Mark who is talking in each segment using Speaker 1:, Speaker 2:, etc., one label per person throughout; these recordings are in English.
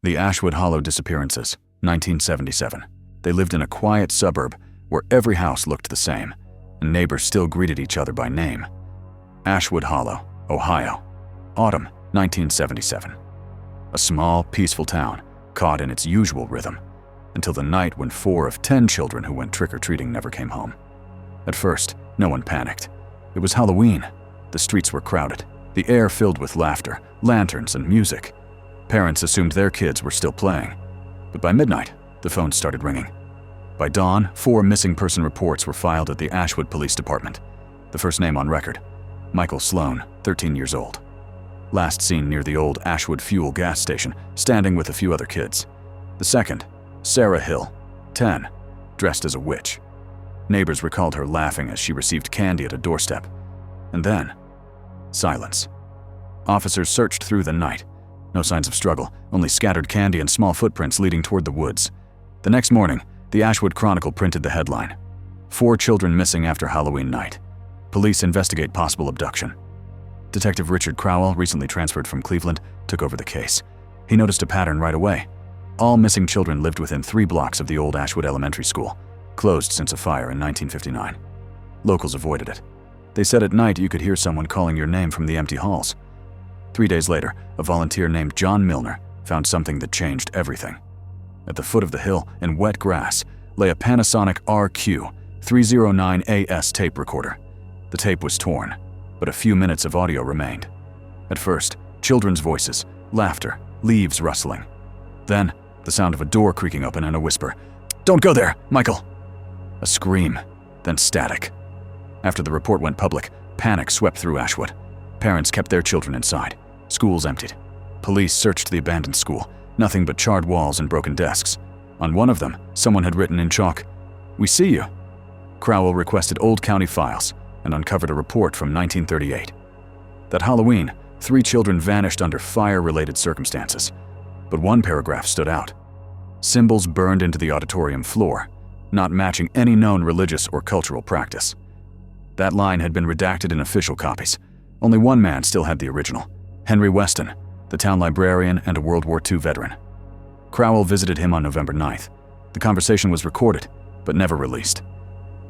Speaker 1: The Ashwood Hollow Disappearances, 1977. They lived in a quiet suburb where every house looked the same, and neighbors still greeted each other by name. Ashwood Hollow, Ohio. Autumn, 1977. A small, peaceful town, caught in its usual rhythm, until the night when 4 of 10 children who went trick-or-treating never came home. At first, no one panicked. It was Halloween. The streets were crowded, the air filled with laughter, lanterns, and music. Parents assumed their kids were still playing. But by midnight, the phones started ringing. By dawn, 4 missing person reports were filed at the Ashwood Police Department. The first name on record, Michael Sloan, 13 years old. Last seen near the old Ashwood Fuel gas station, standing with a few other kids. The second, Sarah Hill, 10, dressed as a witch. Neighbors recalled her laughing as she received candy at a doorstep. And then, silence. Officers searched through the night. No signs of struggle, only scattered candy and small footprints leading toward the woods. The next morning, the Ashwood Chronicle printed the headline, 4 children missing after Halloween night. Police investigate possible abduction. Detective Richard Crowell, recently transferred from Cleveland, took over the case. He noticed a pattern right away. All missing children lived within 3 blocks of the old Ashwood Elementary School, closed since a fire in 1959. Locals avoided it. They said at night you could hear someone calling your name from the empty halls. 3 days later, a volunteer named John Milner found something that changed everything. At the foot of the hill, in wet grass, lay a Panasonic RQ-309AS tape recorder. The tape was torn, but a few minutes of audio remained. At first, children's voices, laughter, leaves rustling. Then, the sound of a door creaking open and a whisper, "Don't go there, Michael!" A scream, then static. After the report went public, panic swept through Ashwood. Parents kept their children inside. Schools emptied. Police searched the abandoned school, nothing but charred walls and broken desks. On one of them, someone had written in chalk, "We see you." Crowell requested old county files and uncovered a report from 1938. That Halloween, 3 children vanished under fire-related circumstances. But one paragraph stood out. Symbols burned into the auditorium floor, not matching any known religious or cultural practice. That line had been redacted in official copies. Only one man still had the original, Henry Weston, the town librarian and a World War II veteran. Crowell visited him on November 9th. The conversation was recorded, but never released.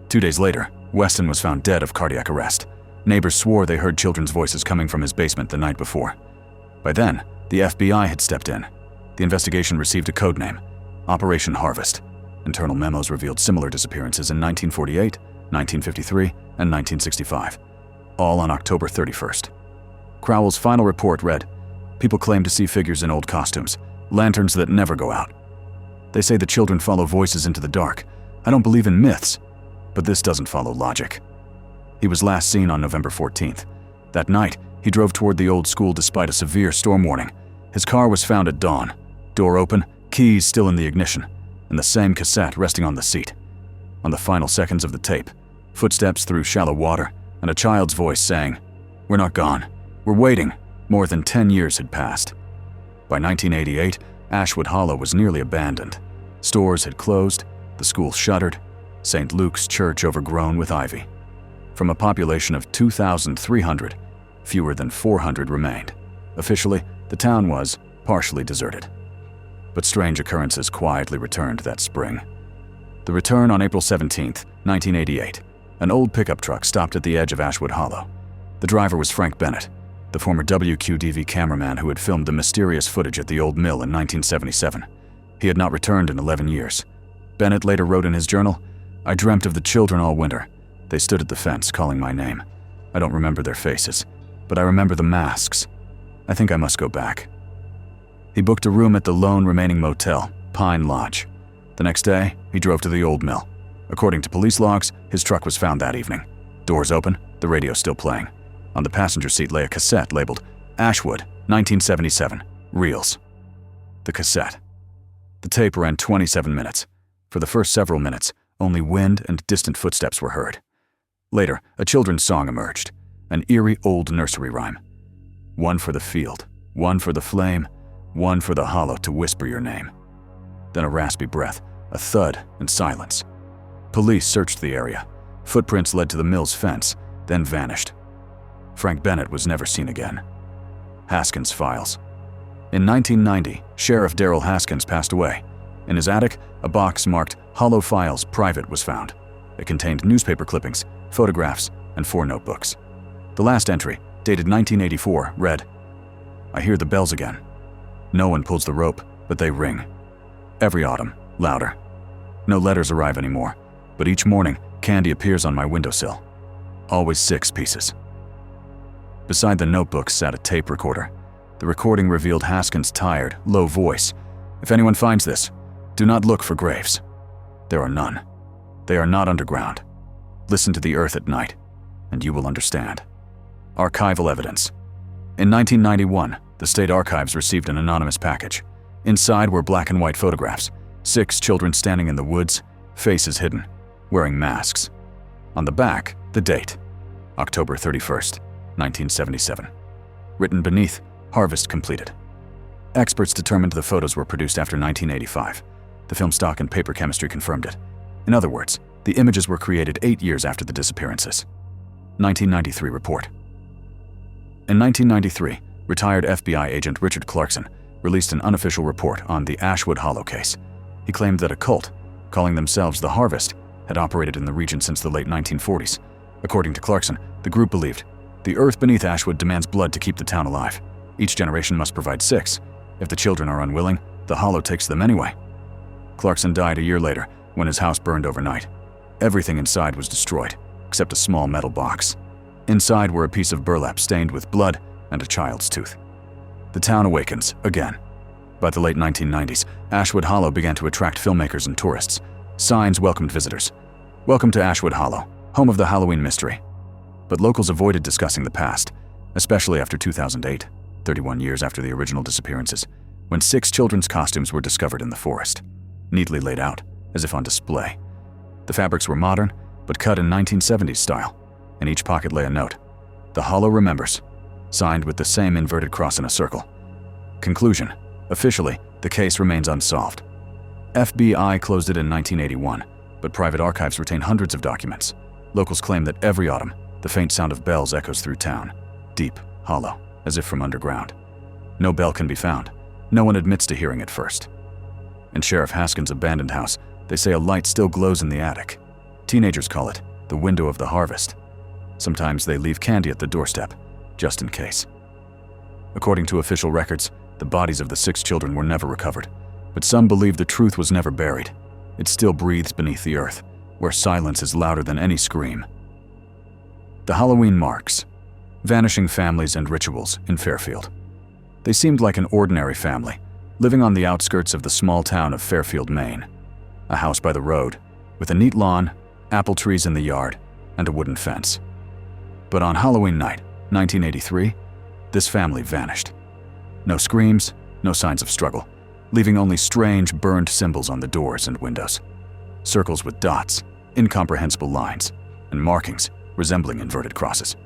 Speaker 1: 2 days later, Weston was found dead of cardiac arrest. Neighbors swore they heard children's voices coming from his basement the night before. By then, the FBI had stepped in. The investigation received a code name, Operation Harvest. Internal memos revealed similar disappearances in 1948, 1953, and 1965, all on October 31st. Crowell's final report read, "People claim to see figures in old costumes, lanterns that never go out. They say the children follow voices into the dark. I don't believe in myths, but this doesn't follow logic." He was last seen on November 14th. That night, he drove toward the old school despite a severe storm warning. His car was found at dawn, door open, keys still in the ignition, and the same cassette resting on the seat. On the final seconds of the tape, footsteps through shallow water, and a child's voice saying, "We're not gone. We're waiting." More than 10 years had passed. By 1988, Ashwood Hollow was nearly abandoned. Stores had closed, the school shuttered, St. Luke's Church overgrown with ivy. From a population of 2,300, fewer than 400 remained. Officially, the town was partially deserted. But strange occurrences quietly returned that spring. The return on April 17th, 1988. An old pickup truck stopped at the edge of Ashwood Hollow. The driver was Frank Bennett, the former WQDV cameraman who had filmed the mysterious footage at the old mill in 1977. He had not returned in 11 years. Bennett later wrote in his journal, "I dreamt of the children all winter. They stood at the fence calling my name. I don't remember their faces, but I remember the masks. I think I must go back." He booked a room at the lone remaining motel, Pine Lodge. The next day, he drove to the old mill. According to police logs, his truck was found that evening. Doors open, the radio still playing. On the passenger seat lay a cassette labeled Ashwood, 1977, Reels. The cassette. The tape ran 27 minutes. For the first several minutes, only wind and distant footsteps were heard. Later, a children's song emerged, an eerie old nursery rhyme. One for the field, one for the flame, one for the hollow to whisper your name. Then a raspy breath, a thud, and silence. Police searched the area. Footprints led to the mill's fence, then vanished. Frank Bennett was never seen again. Haskins Files. In 1990, Sheriff Darrell Haskins passed away. In his attic, a box marked Hollow Files Private was found. It contained newspaper clippings, photographs, and 4 notebooks. The last entry, dated 1984, read, "I hear the bells again. No one pulls the rope, but they ring. Every autumn, louder. No letters arrive anymore, but each morning, candy appears on my windowsill. Always 6 pieces." Beside the notebook sat a tape recorder. The recording revealed Haskins' tired, low voice. "If anyone finds this, do not look for graves. There are none. They are not underground. Listen to the earth at night, and you will understand." Archival evidence. In 1991, the State Archives received an anonymous package. Inside were black and white photographs, 6 children standing in the woods, faces hidden, wearing masks. On the back, the date, October 31st, 1977. Written beneath, "Harvest completed." Experts determined the photos were produced after 1985. The film stock and paper chemistry confirmed it. In other words, the images were created 8 years after the disappearances. 1993 report. In 1993, retired FBI agent Richard Clarkson released an unofficial report on the Ashwood Hollow case. He claimed that a cult, calling themselves the Harvest, had operated in the region since the late 1940s. According to Clarkson, the group believed, "The earth beneath Ashwood demands blood to keep the town alive. Each generation must provide 6. If the children are unwilling, the Hollow takes them anyway." Clarkson died a year later when his house burned overnight. Everything inside was destroyed, except a small metal box. Inside were a piece of burlap stained with blood and a child's tooth. The town awakens again. By the late 1990s, Ashwood Hollow began to attract filmmakers and tourists. Signs welcomed visitors. "Welcome to Ashwood Hollow, home of the Halloween mystery." But locals avoided discussing the past, especially after 2008, 31 years after the original disappearances, when 6 children's costumes were discovered in the forest, neatly laid out, as if on display. The fabrics were modern, but cut in 1970s style. In each pocket lay a note, "The Hollow remembers," signed with the same inverted cross in a circle. Conclusion. Officially, the case remains unsolved. FBI closed it in 1981, but private archives retain hundreds of documents. Locals claim that every autumn, the faint sound of bells echoes through town, deep, hollow, as if from underground. No bell can be found. No one admits to hearing it first. In Sheriff Haskins' abandoned house, they say a light still glows in the attic. Teenagers call it the window of the harvest. Sometimes they leave candy at the doorstep, just in case. According to official records, the bodies of the 6 children were never recovered, but some believe the truth was never buried. It still breathes beneath the earth, where silence is louder than any scream. The Halloween marks. Vanishing families and rituals in Fairfield. They seemed like an ordinary family, living on the outskirts of the small town of Fairfield, Maine. A house by the road, with a neat lawn, apple trees in the yard, and a wooden fence. But on Halloween night, 1983, this family vanished. No screams, no signs of struggle, leaving only strange burned symbols on the doors and windows. Circles with dots, incomprehensible lines, and markings resembling inverted crosses.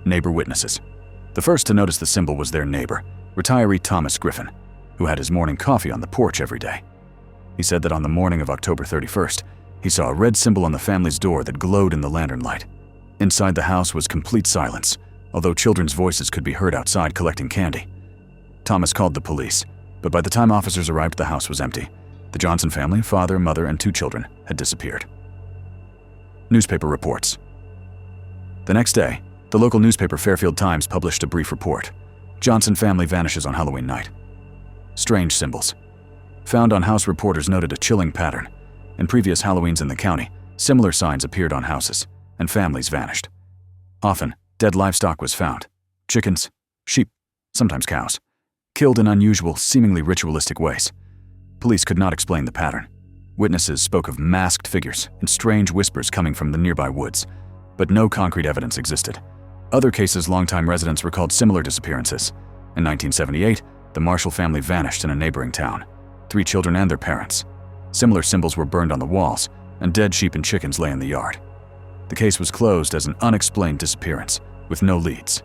Speaker 1: Neighbor witnesses. The first to notice the symbol was their neighbor, retiree Thomas Griffin, who had his morning coffee on the porch every day. He said that on the morning of October 31st, he saw a red symbol on the family's door that glowed in the lantern light. Inside the house was complete silence, although children's voices could be heard outside collecting candy. Thomas called the police, but by the time officers arrived, the house was empty. The Johnson family, father, mother, and 2 children, had disappeared. Newspaper reports. The next day, the local newspaper Fairfield Times published a brief report. Johnson family vanishes on Halloween night. Strange symbols. Found on house reporters noted a chilling pattern. In previous Halloweens in the county, similar signs appeared on houses, and families vanished. Often, dead livestock was found. Chickens, sheep, sometimes cows. Killed in unusual, seemingly ritualistic ways. Police could not explain the pattern. Witnesses spoke of masked figures and strange whispers coming from the nearby woods, but no concrete evidence existed. Other cases, longtime residents recalled similar disappearances. In 1978, the Marshall family vanished in a neighboring town. 3 children and their parents. Similar symbols were burned on the walls, and dead sheep and chickens lay in the yard. The case was closed as an unexplained disappearance, with no leads.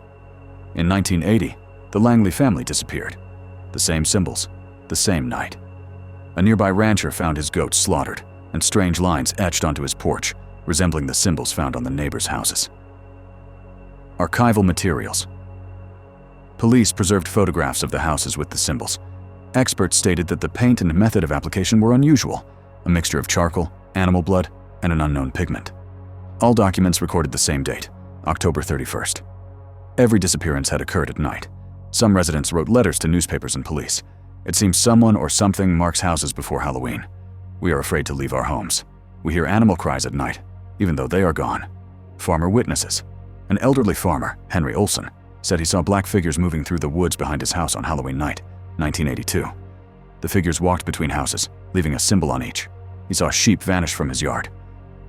Speaker 1: In 1980, the Langley family disappeared. The same symbols, the same night. A nearby rancher found his goats slaughtered, and strange lines etched onto his porch, resembling the symbols found on the neighbors' houses. Archival materials. Police preserved photographs of the houses with the symbols, Experts stated that the paint and method of application were unusual, a mixture of charcoal, animal blood, and an unknown pigment. All documents recorded the same date, October 31st. Every disappearance had occurred at night. Some residents wrote letters to newspapers and police. It seems someone or something marks houses before Halloween. We are afraid to leave our homes. We hear animal cries at night, even though they are gone. Farmer witnesses. An elderly farmer, Henry Olson, said he saw black figures moving through the woods behind his house on Halloween night, 1982. The figures walked between houses, leaving a symbol on each. He saw sheep vanish from his yard.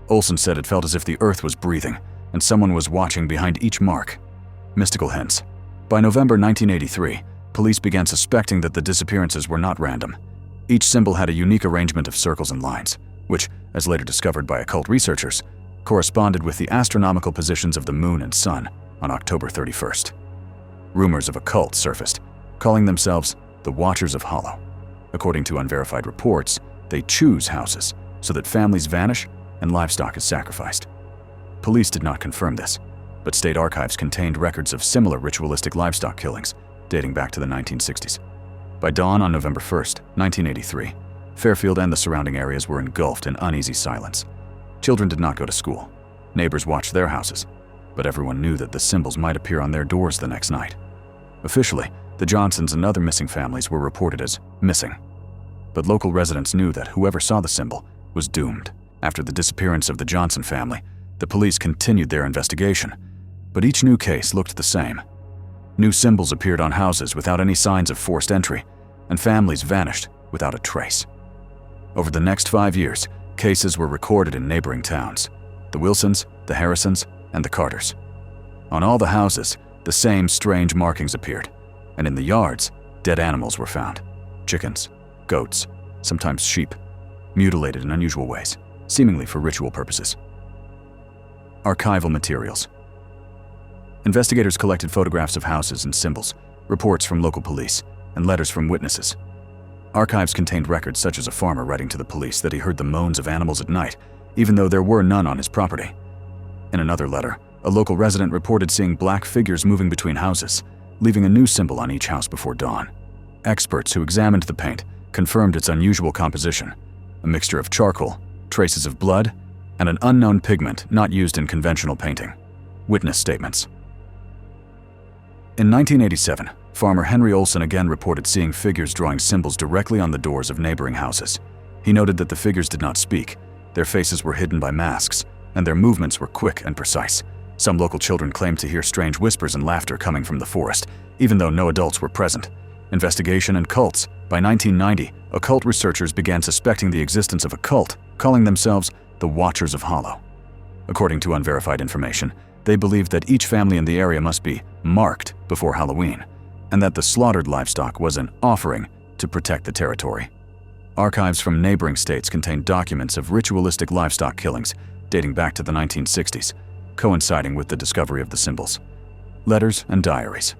Speaker 1: Olson said it felt as if the earth was breathing, and someone was watching behind each mark. Mystical hints. By November 1983, police began suspecting that the disappearances were not random. Each symbol had a unique arrangement of circles and lines, which, as later discovered by occult researchers, corresponded with the astronomical positions of the moon and sun on October 31st. Rumors of a cult surfaced, calling themselves the Watchers of Hollow. According to unverified reports, they choose houses so that families vanish and livestock is sacrificed. Police did not confirm this, but state archives contained records of similar ritualistic livestock killings dating back to the 1960s. By dawn on November 1st, 1983, Fairfield and the surrounding areas were engulfed in uneasy silence. Children did not go to school. Neighbors watched their houses, but everyone knew that the symbols might appear on their doors the next night. Officially, the Johnsons and other missing families were reported as missing. But local residents knew that whoever saw the symbol was doomed. After the disappearance of the Johnson family, the police continued their investigation, but each new case looked the same. New symbols appeared on houses without any signs of forced entry, and families vanished without a trace. Over the next 5 years, cases were recorded in neighboring towns: the Wilsons, the Harrisons, and the Carters. On all the houses, the same strange markings appeared, and in the yards, dead animals were found: chickens, goats, sometimes sheep, mutilated in unusual ways, seemingly for ritual purposes. Archival materials. Investigators collected photographs of houses and symbols, reports from local police, and letters from witnesses. Archives contained records such as a farmer writing to the police that he heard the moans of animals at night, even though there were none on his property. In another letter, a local resident reported seeing black figures moving between houses, leaving a new symbol on each house before dawn. Experts who examined the paint confirmed its unusual composition: a mixture of charcoal, traces of blood, and an unknown pigment not used in conventional painting. Witness statements. In 1987, farmer Henry Olson again reported seeing figures drawing symbols directly on the doors of neighboring houses. He noted that the figures did not speak, their faces were hidden by masks, and their movements were quick and precise. Some local children claimed to hear strange whispers and laughter coming from the forest, even though no adults were present. Investigation and cults. By 1990, occult researchers began suspecting the existence of a cult, calling themselves the Watchers of Hollow. According to unverified information, they believed that each family in the area must be marked before Halloween, and that the slaughtered livestock was an offering to protect the territory. Archives from neighboring states contained documents of ritualistic livestock killings dating back to the 1960s, coinciding with the discovery of the symbols. Letters and diaries.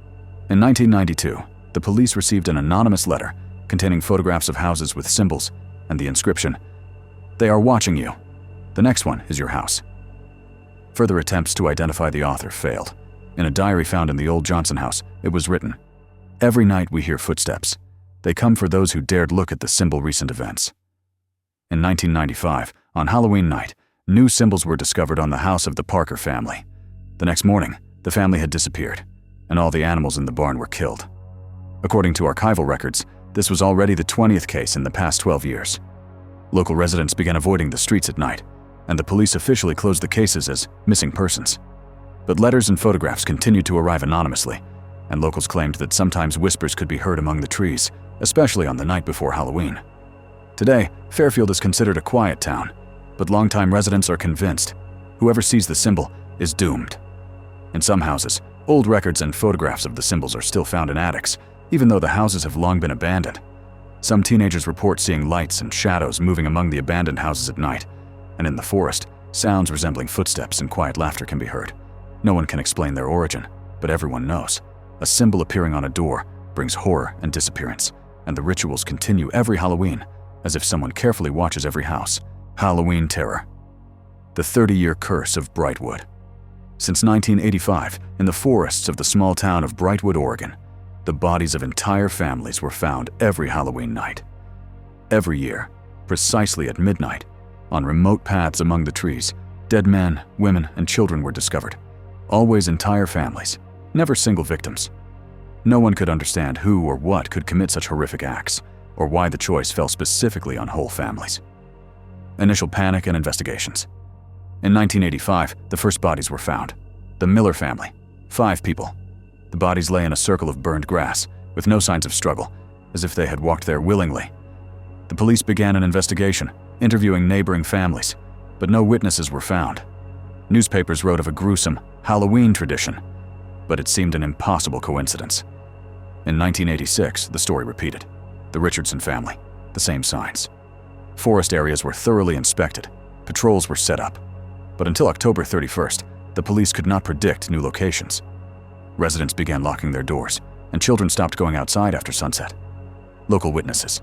Speaker 1: In 1992, the police received an anonymous letter containing photographs of houses with symbols and the inscription, "They are watching you. The next one is your house." Further attempts to identify the author failed. In a diary found in the old Johnson house, it was written, "Every night we hear footsteps. They come for those who dared look at the symbol recent events." In 1995, on Halloween night, new symbols were discovered on the house of the Parker family. The next morning, the family had disappeared, and all the animals in the barn were killed. According to archival records, this was already the 20th case in the past 12 years. Local residents began avoiding the streets at night, and the police officially closed the cases as missing persons. But letters and photographs continued to arrive anonymously, and locals claimed that sometimes whispers could be heard among the trees, especially on the night before Halloween. Today, Fairfield is considered a quiet town, but longtime residents are convinced whoever sees the symbol is doomed. In some houses, old records and photographs of the symbols are still found in attics, even though the houses have long been abandoned. Some teenagers report seeing lights and shadows moving among the abandoned houses at night, and in the forest, sounds resembling footsteps and quiet laughter can be heard. No one can explain their origin, but everyone knows. A symbol appearing on a door brings horror and disappearance, and the rituals continue every Halloween, as if someone carefully watches every house. Halloween terror. The 30-year curse of Brightwood. Since 1985, in the forests of the small town of Brightwood, Oregon, the bodies of entire families were found every Halloween night. Every year, precisely at midnight, on remote paths among the trees, dead men, women, and children were discovered. Always entire families, never single victims. No one could understand who or what could commit such horrific acts, or why the choice fell specifically on whole families. Initial panic and investigations. In 1985, the first bodies were found. The Miller family, 5 people. The bodies lay in a circle of burned grass, with no signs of struggle, as if they had walked there willingly. The police began an investigation, interviewing neighboring families, but no witnesses were found. Newspapers wrote of a gruesome Halloween tradition, but it seemed an impossible coincidence. In 1986, the story repeated. The Richardson family, the same signs. Forest areas were thoroughly inspected, patrols were set up, but until October 31st, the police could not predict new locations. Residents began locking their doors, and children stopped going outside after sunset. Local witnesses.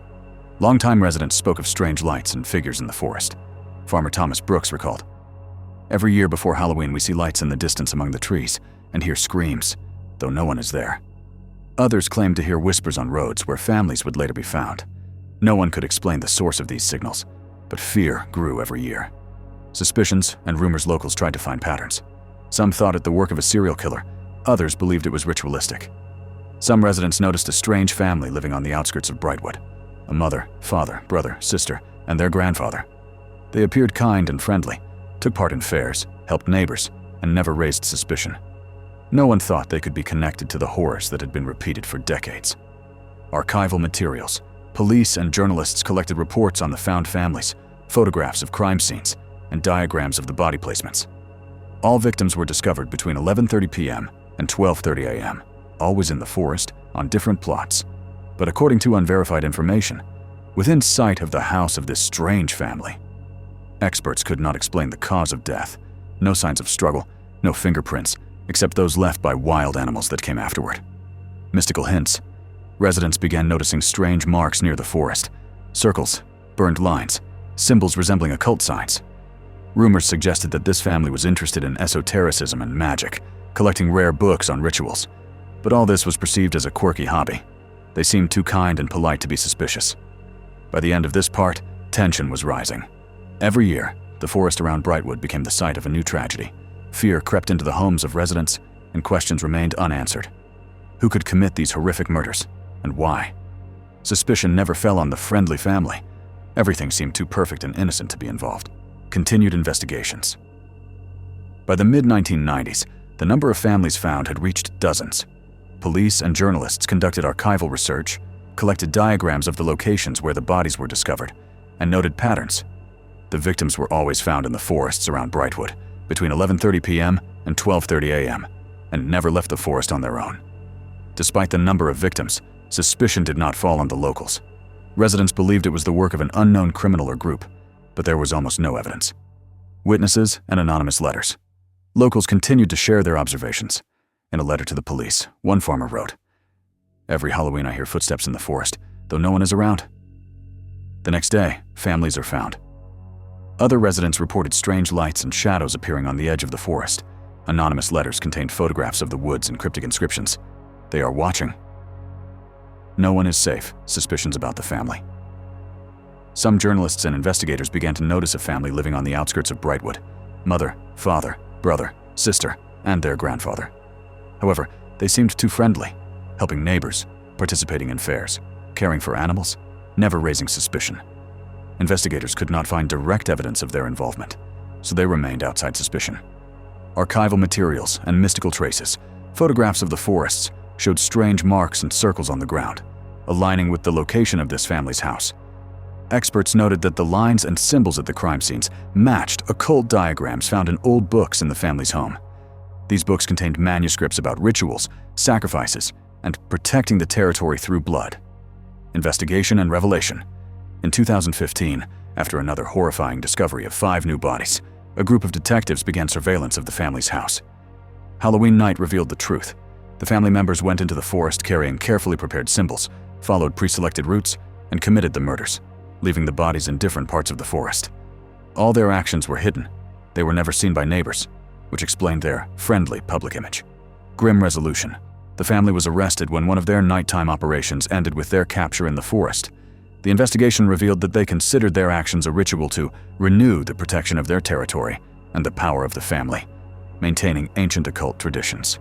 Speaker 1: Longtime residents spoke of strange lights and figures in the forest. Farmer Thomas Brooks recalled, "Every year before Halloween we see lights in the distance among the trees and hear screams, though no one is there." Others claimed to hear whispers on roads where families would later be found. No one could explain the source of these signals, but fear grew every year. Suspicions and rumors locals tried to find patterns. Some thought it the work of a serial killer, others believed it was ritualistic. Some residents noticed a strange family living on the outskirts of Brightwood. A mother, father, brother, sister, and their grandfather. They appeared kind and friendly, took part in fairs, helped neighbors, and never raised suspicion. No one thought they could be connected to the horrors that had been repeated for decades. Archival materials. Police and journalists collected reports on the found families, photographs of crime scenes, and diagrams of the body placements. All victims were discovered between 11:30 p.m. and 12:30 a.m., always in the forest, on different plots. But according to unverified information, within sight of the house of this strange family. Experts could not explain the cause of death. No signs of struggle, no fingerprints, except those left by wild animals that came afterward. Mystical hints. Residents began noticing strange marks near the forest. Circles, burned lines, symbols resembling occult signs. Rumors suggested that this family was interested in esotericism and magic, collecting rare books on rituals. But all this was perceived as a quirky hobby. They seemed too kind and polite to be suspicious. By the end of this part, tension was rising. Every year, the forest around Brightwood became the site of a new tragedy. Fear crept into the homes of residents, and questions remained unanswered. Who could commit these horrific murders, and why? Suspicion never fell on the friendly family. Everything seemed too perfect and innocent to be involved. Continued investigations. By the mid-1990s, the number of families found had reached dozens. Police and journalists conducted archival research, collected diagrams of the locations where the bodies were discovered, and noted patterns. The victims were always found in the forests around Brightwood, between 11:30 p.m. and 12:30 a.m., and never left the forest on their own. Despite the number of victims, suspicion did not fall on the locals. Residents believed it was the work of an unknown criminal or group, but there was almost no evidence. Witnesses and anonymous letters. Locals continued to share their observations. In a letter to the police, one farmer wrote, "Every Halloween I hear footsteps in the forest, though no one is around." The next day, families are found. Other residents reported strange lights and shadows appearing on the edge of the forest. Anonymous letters contained photographs of the woods and cryptic inscriptions. They are watching. No one is safe. Suspicions about the family. Some journalists and investigators began to notice a family living on the outskirts of Brightwood. Mother, father, brother, sister, and their grandfather. However, they seemed too friendly, helping neighbors, participating in fairs, caring for animals, never raising suspicion. Investigators could not find direct evidence of their involvement, so they remained outside suspicion. Archival materials and mystical traces, photographs of the forests, showed strange marks and circles on the ground, aligning with the location of this family's house. Experts noted that the lines and symbols at the crime scenes matched occult diagrams found in old books in the family's home. These books contained manuscripts about rituals, sacrifices, and protecting the territory through blood. Investigation and revelation. In 2015, after another horrifying discovery of 5 new bodies, a group of detectives began surveillance of the family's house. Halloween night revealed the truth. The family members went into the forest carrying carefully prepared symbols, followed pre-selected routes, and committed the murders, leaving the bodies in different parts of the forest. All their actions were hidden. They were never seen by neighbors, which explained their friendly public image. Grim resolution. The family was arrested when one of their nighttime operations ended with their capture in the forest. The investigation revealed that they considered their actions a ritual to renew the protection of their territory and the power of the family, maintaining ancient occult traditions.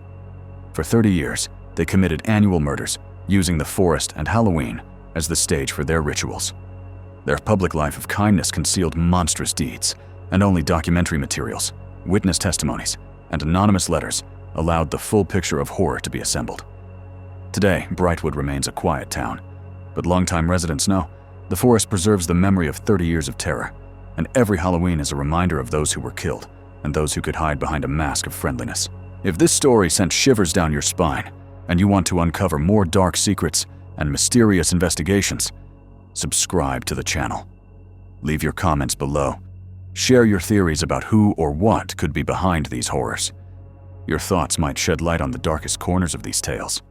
Speaker 1: For 30 years, they committed annual murders, using the forest and Halloween as the stage for their rituals. Their public life of kindness concealed monstrous deeds, and only documentary materials, witness testimonies, and anonymous letters allowed the full picture of horror to be assembled. Today, Brightwood remains a quiet town, but longtime residents know the forest preserves the memory of 30 years of terror, and every Halloween is a reminder of those who were killed and those who could hide behind a mask of friendliness. If this story sent shivers down your spine, and you want to uncover more dark secrets and mysterious investigations, subscribe to the channel. Leave your comments below. Share your theories about who or what could be behind these horrors. Your thoughts might shed light on the darkest corners of these tales.